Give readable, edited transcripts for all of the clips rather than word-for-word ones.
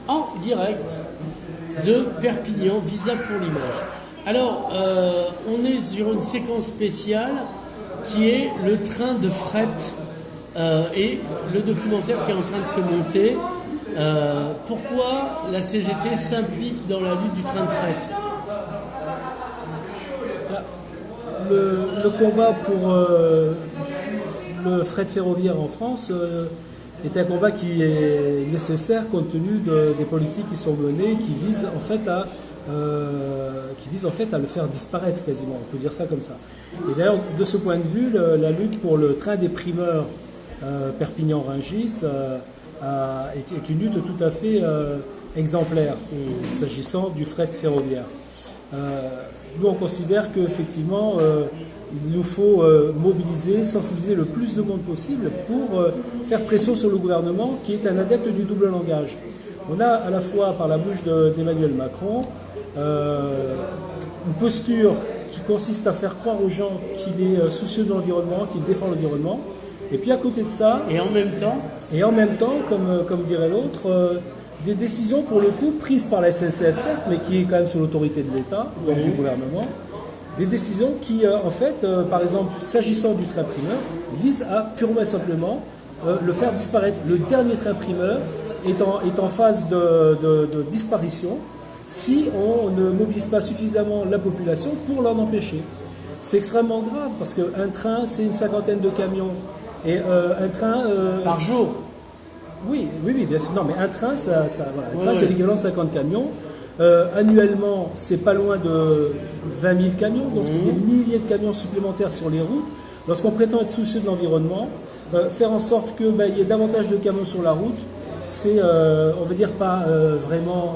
en direct de Perpignan, Visa pour l'image. Alors, on est sur une séquence spéciale qui est le train de fret et le documentaire qui est en train de se monter. Pourquoi la CGT s'implique dans la lutte du train de fret? Le combat pour le fret ferroviaire en France est un combat qui est nécessaire compte tenu des politiques qui sont menées, qui visent en fait à le faire disparaître quasiment, on peut dire ça comme ça. Et d'ailleurs, de ce point de vue, la lutte pour le train des primeurs Perpignan-Rungis est une lutte tout à fait exemplaire s'agissant du fret ferroviaire. Nous, on considère qu'effectivement, il nous faut mobiliser, sensibiliser le plus de monde possible pour faire pression sur le gouvernement qui est un adepte du double langage. On a à la fois par la bouche d'Emmanuel Macron une posture qui consiste à faire croire aux gens qu'il est soucieux de l'environnement, qu'il défend l'environnement, et puis à côté de ça... Et en même temps, comme dirait l'autre, des décisions pour le coup prises par la SNCF certes, mais qui est quand même sous l'autorité de l'État, donc du gouvernement, des décisions qui, par exemple, s'agissant du train primeur, visent à purement et simplement le faire disparaître. Le dernier train primeur est en phase de disparition si on ne mobilise pas suffisamment la population pour l'en empêcher. C'est extrêmement grave parce qu'un train, c'est une cinquantaine de camions. Et un train... par jour. Oui, bien sûr. Non, mais un train, c'est l'équivalent de 50 camions. Annuellement, c'est pas loin de 20 000 camions, donc c'est des milliers de camions supplémentaires sur les routes. Lorsqu'on prétend être soucieux de l'environnement, faire en sorte qu'il y ait davantage de camions sur la route, c'est, on va dire, pas vraiment,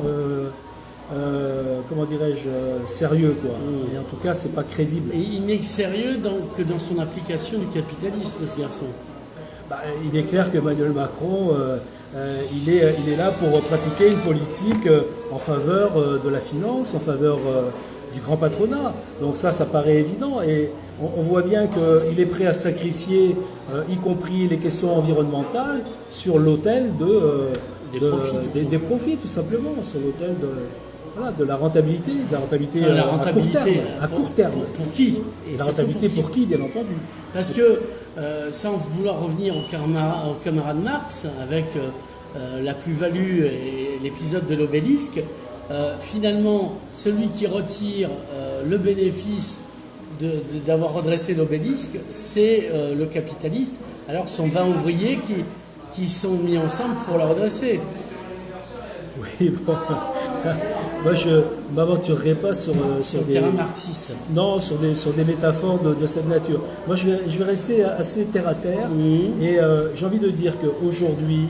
comment dirais-je, sérieux, quoi. Et en tout cas, c'est pas crédible. Et il n'est sérieux que dans son application du capitalisme, ce garçon. Il est clair qu'Emmanuel Macron, il est là pour pratiquer une politique en faveur de la finance, en faveur du grand patronat. Donc ça paraît évident. Et on voit bien qu'il est prêt à sacrifier, y compris les questions environnementales, sur l'autel des profits, tout simplement, sur l'autel de la rentabilité, à court terme. Pour qui? Et la rentabilité pour qui, bien entendu. Parce que, sans vouloir revenir au camarade Marx, avec la plus-value et l'épisode de l'obélisque, finalement, celui qui retire le bénéfice d'avoir redressé l'obélisque, c'est le capitaliste, alors ce sont 20 ouvriers qui sont mis ensemble pour la redresser. Oui, bon... Moi, je ne m'aventurerai pas sur des terrain marxiste. Non, sur des métaphores de cette nature. Moi, je vais rester assez terre à terre. Et j'ai envie de dire qu'aujourd'hui,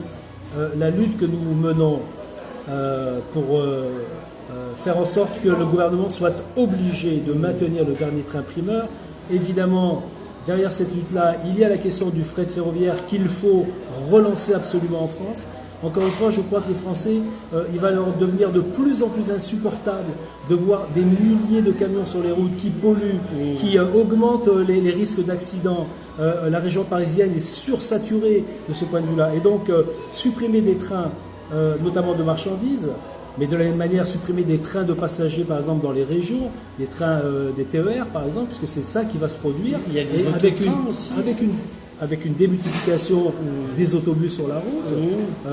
la lutte que nous menons pour faire en sorte que le gouvernement soit obligé de maintenir le dernier train primeur, évidemment, derrière cette lutte-là, il y a la question du fret ferroviaire qu'il faut relancer absolument en France. Encore une fois, je crois que les Français, il va leur devenir de plus en plus insupportable de voir des milliers de camions sur les routes qui polluent, qui augmentent les risques d'accidents. La région parisienne est sursaturée de ce point de vue-là. Et donc, supprimer des trains, notamment de marchandises, mais de la même manière, supprimer des trains de passagers, par exemple, dans les régions, des trains des TER, par exemple, puisque c'est ça qui va se produire. Il y a des autotrains aussi. Avec une démultiplication des autobus sur la route,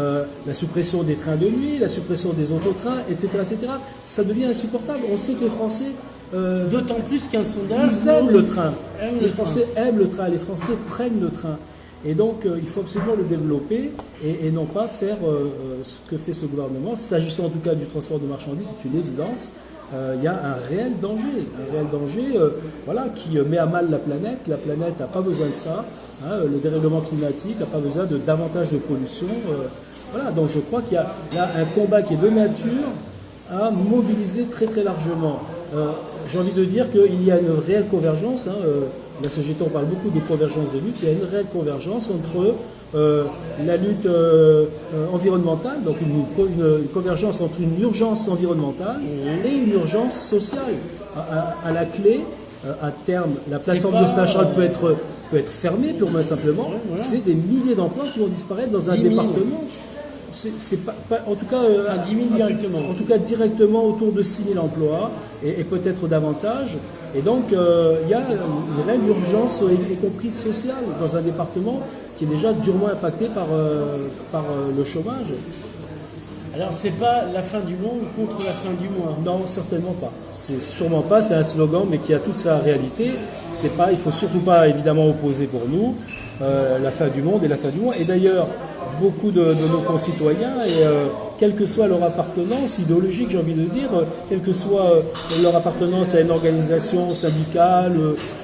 la suppression des trains de nuit, la suppression des autotrains, etc., ça devient insupportable. On sait que les Français... d'autant plus qu'un sondage... Ils aiment le train. Les Français aiment le train, les Français prennent le train. Et donc, il faut absolument le développer et non pas faire ce que fait ce gouvernement. S'agissant en tout cas du transport de marchandises, c'est une évidence. Il y a un réel danger qui met à mal la planète. La planète n'a pas besoin de ça. Le dérèglement climatique n'a pas besoin de davantage de pollution. Donc je crois qu'il y a là un combat qui est de nature à mobiliser très très largement. J'ai envie de dire qu'il y a une réelle convergence. La CGT, on parle beaucoup de convergence de lutte. Il y a une réelle convergence entre la lutte environnementale, donc une convergence entre une urgence environnementale et une urgence sociale. À la clé, à terme, la plateforme de Saint-Charles peut être fermée purement et simplement. C'est des milliers d'emplois qui vont disparaître dans un département. c'est pas, en tout cas, Enfin, 10 000 directement. En tout cas, directement autour de 6 000 emplois et peut-être davantage. Et donc, il y a une réelle urgence, y compris sociale, dans un département qui est déjà durement impacté par le chômage. Alors, c'est pas la fin du monde contre la fin du mois. Non, certainement pas. C'est sûrement pas, c'est un slogan, mais qui a toute sa réalité. C'est pas, il faut surtout pas évidemment opposer pour nous la fin du monde et la fin du mois. Et d'ailleurs, beaucoup de nos concitoyens, et quelle que soit leur appartenance idéologique, j'ai envie de dire, quelle que soit leur appartenance à une organisation syndicale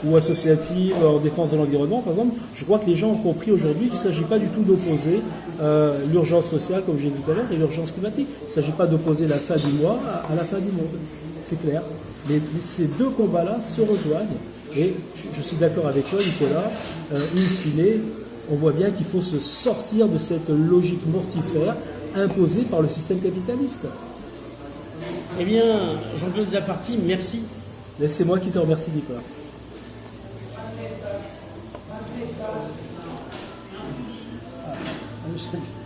ou associative en défense de l'environnement, par exemple, je crois que les gens ont compris aujourd'hui qu'il ne s'agit pas du tout d'opposer l'urgence sociale, comme je l'ai dit tout à l'heure, et l'urgence climatique. Il ne s'agit pas d'opposer la fin du mois à la fin du monde. C'est clair. Mais ces deux combats-là se rejoignent. Et je suis d'accord avec toi, Nicolas, in fine, on voit bien qu'il faut se sortir de cette logique mortifère imposée par le système capitaliste. Eh bien, Jean-Claude Zaparti, merci. C'est moi qui te remercie, Nicolas. Ah,